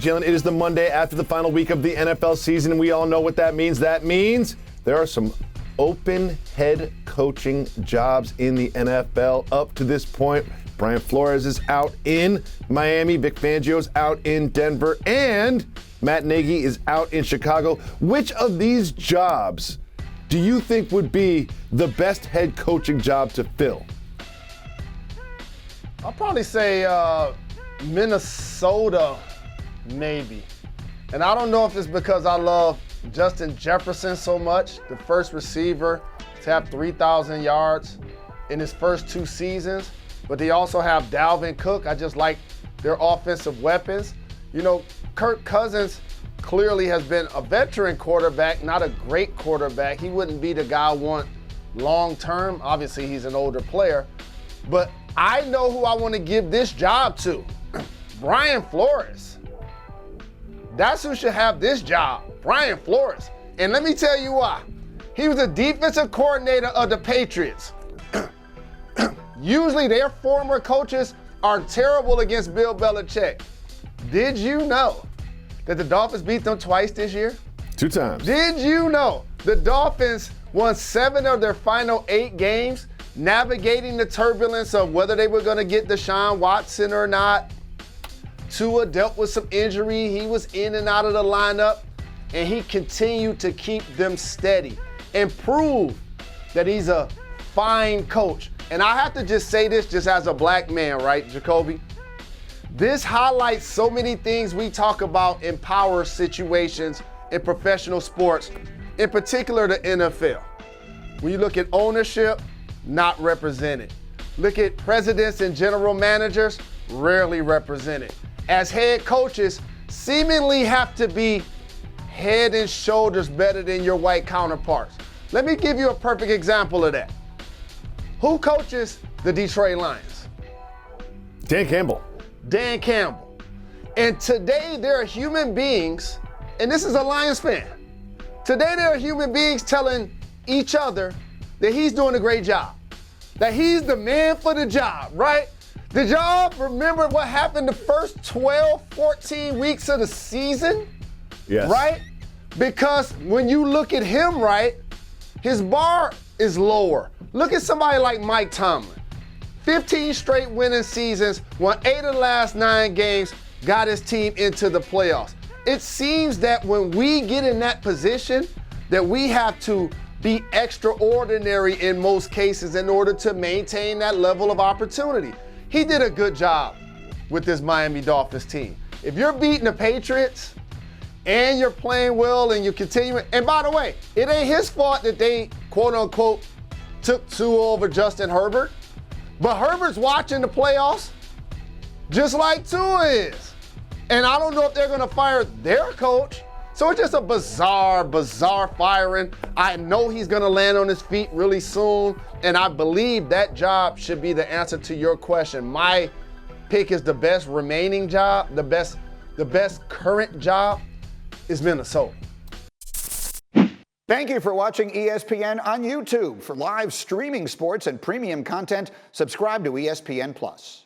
Jalen, it is the Monday after the final week of the NFL season, and we all know what that means. That means there are some open head coaching jobs in the NFL up to this point. Brian Flores is out in Miami, Vic Fangio's out in Denver, and Matt Nagy is out in Chicago. Which of these jobs do you think would be the best head coaching job to fill? I'll probably say Minnesota, maybe. And I don't know if it's because I love Justin Jefferson so much, the first receiver to have 3,000 yards in his first 2 seasons, but they also have Dalvin Cook. I just like their offensive weapons. You know, Kirk Cousins clearly has been a veteran quarterback, not a great quarterback. He wouldn't be the guy I want long term. Obviously, he's an older player. But I know who I want to give this job to. Brian Flores. That's who should have this job, Brian Flores. And let me tell you why. He was a defensive coordinator of the Patriots. Usually their former coaches are terrible against Bill Belichick. Did you know that the Dolphins beat them twice this year? 2 times. Did you know the Dolphins won 7 of their final 8 games, navigating the turbulence of whether they were going to get Deshaun Watson or not? Tua dealt with some injury. He was in and out of the lineup, and he continued to keep them steady and prove that he's a fine coach. And I have to just say this just as a black man, right, Jacoby? This highlights so many things we talk about in power situations in professional sports, in particular the NFL. When you look at ownership, not represented. Look at presidents and general managers, rarely represented. As head coaches, seemingly have to be head and shoulders better than your white counterparts. Let me give you a perfect example of that. Who coaches the Detroit Lions? Dan Campbell. Dan Campbell. And today there are human beings, and this is a Lions fan. Today there are human beings telling each other that he's doing a great job, that he's the man for the job, right? Did y'all remember what happened the first 12, 14 weeks of the season? Yes. Right? Because when you look at him, right, his bar is lower. Look at somebody like Mike Tomlin. 15 straight winning seasons, won 8 of the last 9 games, got his team into the playoffs. It seems that when we get in that position, that we have to be extraordinary in most cases in order to maintain that level of opportunity. He did a good job with this Miami Dolphins team. If you're beating the Patriots and you're playing well and you continue, and by the way, it ain't his fault that they, quote unquote, took Tua over Justin Herbert, but Herbert's watching the playoffs just like Tua is. And I don't know if they're gonna fire their coach. So it's just a bizarre firing. I know he's gonna land on his feet really soon, and I believe that job should be the answer to your question. My pick is the best remaining job, the best current job is Minnesota. Thank you for watching ESPN on YouTube. For live streaming sports and premium content, subscribe to ESPN+.